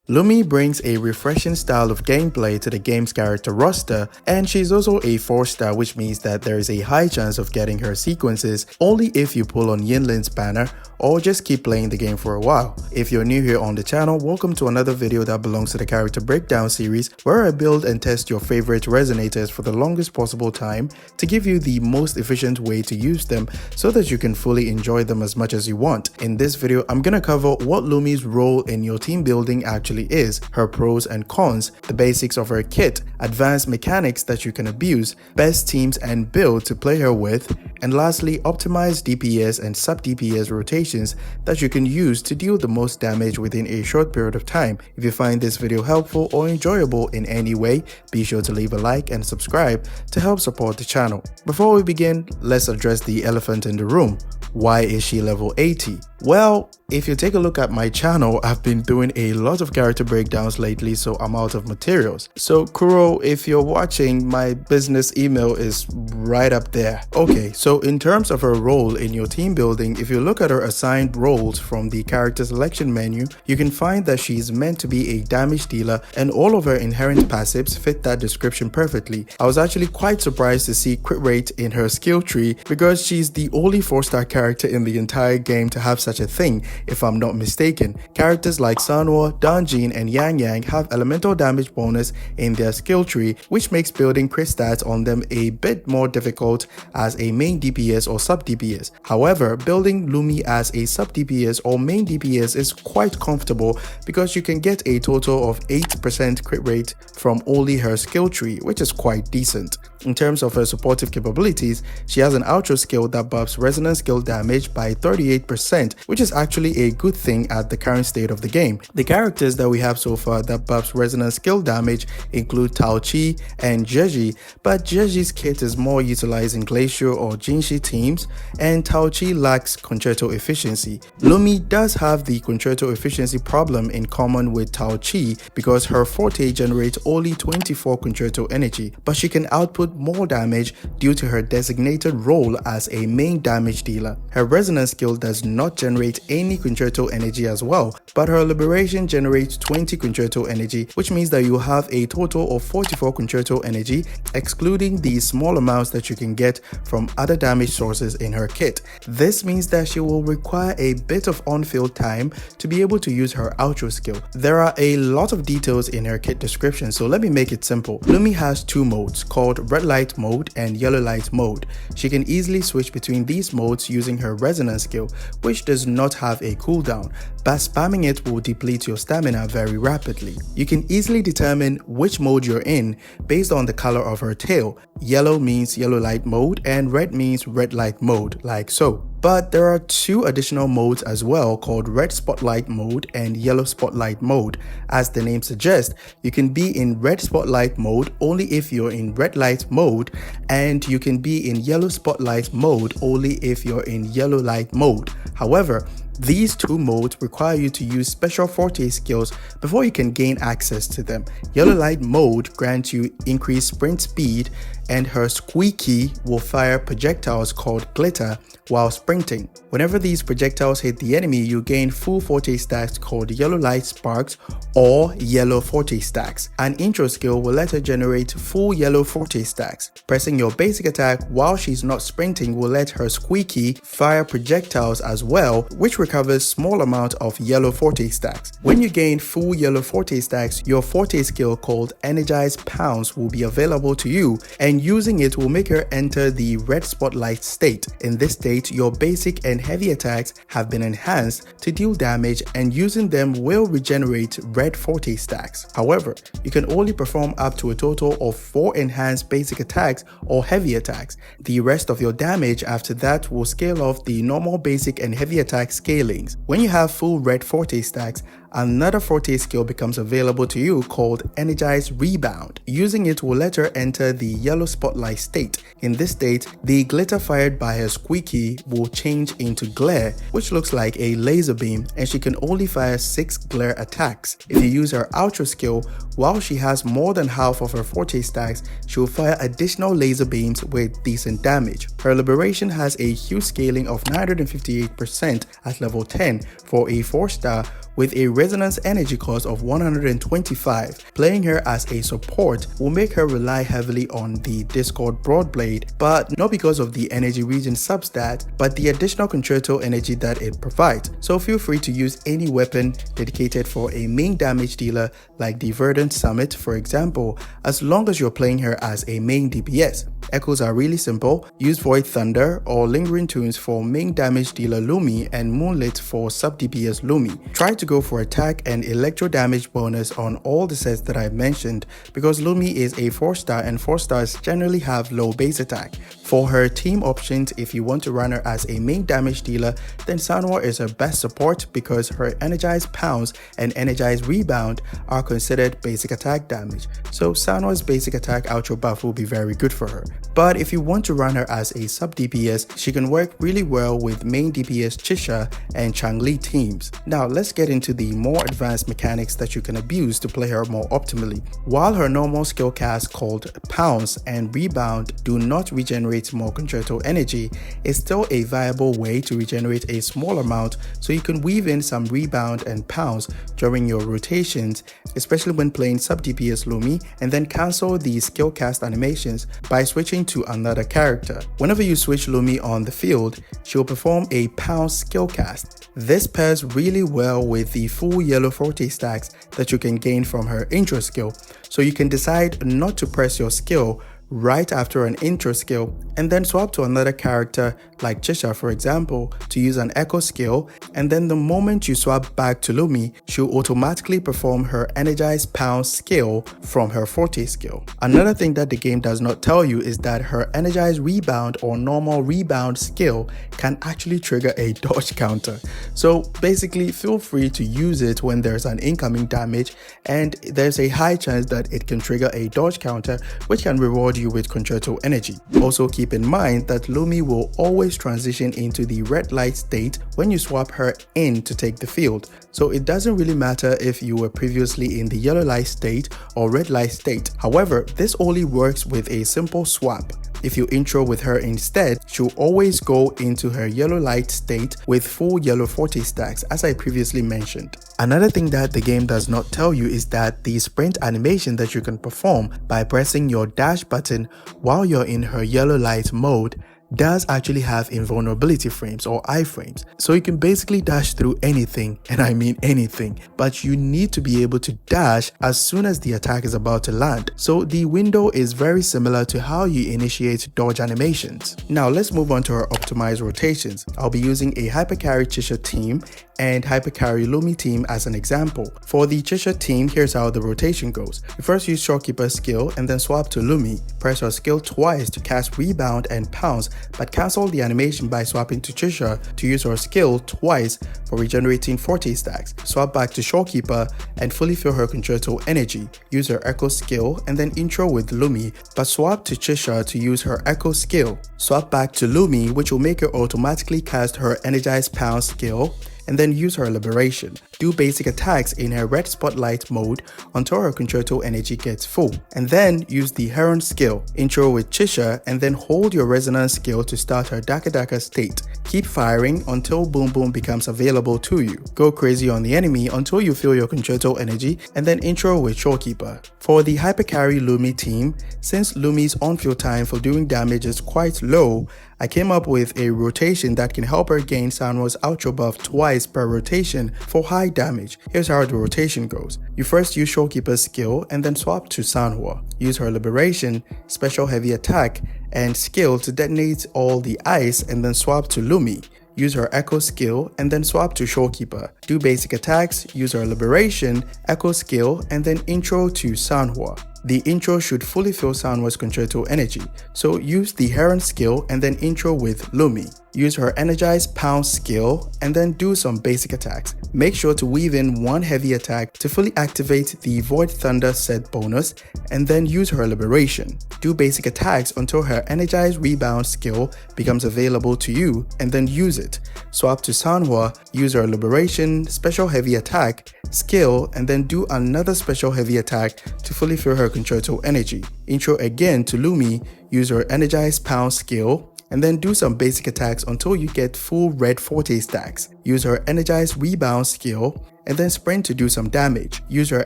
Lumi brings a refreshing style of gameplay to the game's character roster, and she's also a 4-star, which means that there is a high chance of getting her sequences only if you pull on Yinlin's banner or just keep playing the game for a while. If you're new here on the channel, welcome to another video that belongs to the character breakdown series, where I build and test your favorite resonators for the longest possible time to give you the most efficient way to use them so that you can fully enjoy them as much as you want. In this video, I'm gonna cover what Lumi's role in your team building actually is, her pros and cons, the basics of her kit, advanced mechanics that you can abuse, best teams and build to play her with, and lastly, optimized DPS and sub DPS rotations that you can use to deal the most damage within a short period of time. If you find this video helpful or enjoyable in any way, be sure to leave a like and subscribe to help support the channel. Before we begin, let's address the elephant in the room. Why is she level 80? Well, if you take a look at my channel, I've been doing a lot of character breakdowns lately, so I'm out of materials. So Kuro, if you're watching, my business email is right up there. Okay, so in terms of her role in your team building, if you look at her assigned roles from the character selection menu, you can find that she's meant to be a damage dealer, and all of her inherent passives fit that description perfectly. I was actually quite surprised to see crit rate in her skill tree because she's the only 4-star character in the entire game to have such a thing, if I'm not mistaken. Characters like Sanwo, Danjin, and Yang Yang have elemental damage bonus in their skill tree, which makes building crit stats on them a bit more difficult as a main DPS or sub DPS. However, building Lumi as a sub DPS or main DPS is quite comfortable because you can get a total of 8% crit rate from only her skill tree, which is quite decent. In terms of her supportive capabilities, she has an outro skill that buffs resonance skill damage by 38%, which is actually a good thing at the current state of the game. The characters that we have so far that buffs resonance skill damage include Tao Chi and Jeji, but Jeji's kit is more utilized in Glacier or Jinshi teams, and Tao Chi lacks concerto efficiency. Lumi does have the concerto efficiency problem in common with Tao Chi because her forte generates only 24 concerto energy, but she can output more damage due to her designated role as a main damage dealer. Her resonance skill does not generate any concerto energy as well, but her liberation generates 20 concerto energy, which means that you have a total of 44 concerto energy, excluding the small amounts that you can get from other damage sources in her kit. This means that she will require a bit of on-field time to be able to use her outro skill. There are a lot of details in her kit description, so let me make it simple. Lumi has two modes called red light mode and yellow light mode. She can easily switch between these modes using her resonance skill, which does not have a cooldown, but spamming it will deplete your stamina very rapidly. You can easily determine which mode you're in based on the color of her tail. Yellow means yellow light mode and red means red light mode, like so. But there are two additional modes as well called red spotlight mode and yellow spotlight mode. As the name suggests, you can be in red spotlight mode only if you're in red light mode, and you can be in yellow spotlight mode only if you're in yellow light mode. However, these two modes require you to use special forte skills before you can gain access to them. Yellow light mode grants you increased sprint speed, and her squeaky will fire projectiles called glitter while sprinting. Whenever these projectiles hit the enemy, you gain full forte stacks called yellow light sparks or yellow forte stacks. An intro skill will let her generate full yellow forte stacks. Pressing your basic attack while she's not sprinting will let her squeaky fire projectiles as well, which recovers small amount of yellow forte stacks. When you gain full yellow forte stacks, your forte skill called Energized Pounce will be available to you, and using it will make her enter the red spotlight state. In this state, your basic and heavy attacks have been enhanced to deal damage, and using them will regenerate red forte stacks. However, you can only perform up to a total of 4 enhanced basic attacks or heavy attacks. The rest of your damage after that will scale off the normal basic and heavy attack scalings. When you have full red forte stacks, another forte skill becomes available to you called Energized Rebound. Using it will let her enter the yellow spotlight state. In this state, the glitter fired by her squeaky will change into glare, which looks like a laser beam, and she can only fire 6 glare attacks. If you use her outro skill, while she has more than half of her forte stacks, she will fire additional laser beams with decent damage. Her liberation has a huge scaling of 958% at level 10 for a 4-star, with a resonance energy cost of 125. Playing her as a support will make her rely heavily on the Discord Broadblade, but not because of the energy regen substat, but the additional concerto energy that it provides. So feel free to use any weapon dedicated for a main damage dealer like the Verdant Summit, for example, as long as you're playing her as a main DPS. Echoes are really simple. Use Void Thunder or Lingering Tunes for main damage dealer Lumi and Moonlit for sub DPS Lumi. Try to go for attack and electro damage bonus on all the sets that I've mentioned because Lumi is a 4-star and 4-stars generally have low base attack. For her team options, if you want to run her as a main damage dealer, then Sanhua is her best support because her Energized Pounce and Energized Rebound are considered basic attack damage. So Sanhua's basic attack outro buff will be very good for her. But if you want to run her as a sub DPS, she can work really well with main DPS Chisha and Changli teams. Now let's get into the more advanced mechanics that you can abuse to play her more optimally. While her normal skill cast called Pounce and Rebound do not regenerate more concerto energy, it's still a viable way to regenerate a small amount, so you can weave in some Rebound and Pounce during your rotations, especially when playing sub DPS Lumi, and then cancel the skill cast animations by switching to another character. Whenever you switch Lumi on the field, she will perform a Pounce skill cast. This pairs really well with the full yellow forte stacks that you can gain from her intro skill, so you can decide not to press your skill right after an intro skill and then swap to another character like Chisha, for example, to use an echo skill, and then the moment you swap back to Lumi, she'll automatically perform her Energized Pounce skill from her Forte skill. Another thing that the game does not tell you is that her Energized Rebound or normal Rebound skill can actually trigger a dodge counter. So basically feel free to use it when there's an incoming damage, and there's a high chance that it can trigger a dodge counter which can reward you with concerto energy. Also keep in mind that Lumi will always transition into the red light state when you swap her in to take the field, so it doesn't really matter if you were previously in the yellow light state or red light state. However, this only works with a simple swap. If you intro with her instead, she'll always go into her yellow light state with full yellow forte stacks, as I previously mentioned. Another thing that the game does not tell you is that the sprint animation that you can perform by pressing your dash button while you're in her yellow light mode does actually have invulnerability frames or iframes, so you can basically dash through anything, and I mean anything, but you need to be able to dash as soon as the attack is about to land. So the window is very similar to how you initiate dodge animations. Now let's move on to our optimized rotations. I'll be using a Hypercarry Chisha team and Hypercarry Lumi team as an example. For the Chisha team, here's how the rotation goes. You first use Shopkeeper's skill and then swap to Lumi. Press her skill twice to cast Rebound and Pounce, but cancel the animation by swapping to Chisha to use her skill twice for regenerating Forte stacks. Swap back to Shopkeeper and fully fill her concerto energy. Use her Echo skill and then intro with Lumi, but swap to Chisha to use her Echo skill. Swap back to Lumi, which will make her automatically cast her Energized Pounce skill, and then use her Liberation. Do basic attacks in her red spotlight mode until her concerto energy gets full, and then use the Heron skill. Intro with Chisha and then hold your resonance skill to start her Daka Daka state. Keep firing until Boom Boom becomes available to you. Go crazy on the enemy until you feel your concerto energy, and then intro with Showkeeper. For the Hypercarry Lumi team, since Lumi's on-field time for doing damage is quite low, I came up with a rotation that can help her gain Sanhua's outro buff twice per rotation for high damage. Here's how the rotation goes. You first use Showkeeper's skill and then swap to Sanhua. Use her Liberation, Special Heavy Attack, and skill to detonate all the ice, and then swap to Lumi. Use her Echo skill and then swap to Showkeeper. Do basic attacks, use her Liberation, Echo skill, and then intro to Sanhua. The intro should fully fill Sanhua's concerto energy, so use the Heron skill and then intro with Lumi. Use her Energized Pounce skill and then do some basic attacks. Make sure to weave in one heavy attack to fully activate the Void Thunder set bonus, and then use her Liberation. Do basic attacks until her Energized Rebound skill becomes available to you, and then use it. Swap to Sanhua, use her Liberation, Special Heavy Attack, skill, and then do another Special Heavy Attack to fully fill her concerto energy. Intro again to Lumi, use her Energized Pounce skill, and then do some basic attacks until you get full red Forte stacks. use her Energized Rebound skill, and then sprint to do some damage. Use her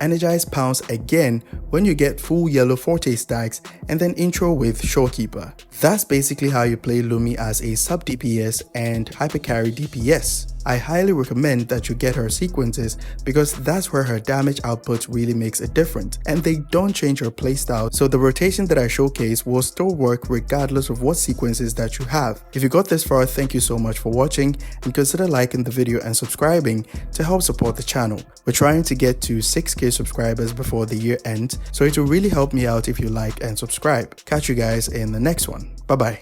Energized Pounce again when you get full yellow forte stacks, and then intro with Shorekeeper. That's basically how you play Lumi as a sub DPS and hypercarry DPS. I highly recommend that you get her sequences because that's where her damage output really makes a difference, and they don't change her playstyle, so the rotation that I showcase will still work regardless of what sequences that you have. If you got this far, thank you so much for watching, and consider liking the video and subscribing to help support the channel. We're trying to get to 6K subscribers before the year ends, so it will really help me out if you like and subscribe. Catch you guys in the next one. Bye bye.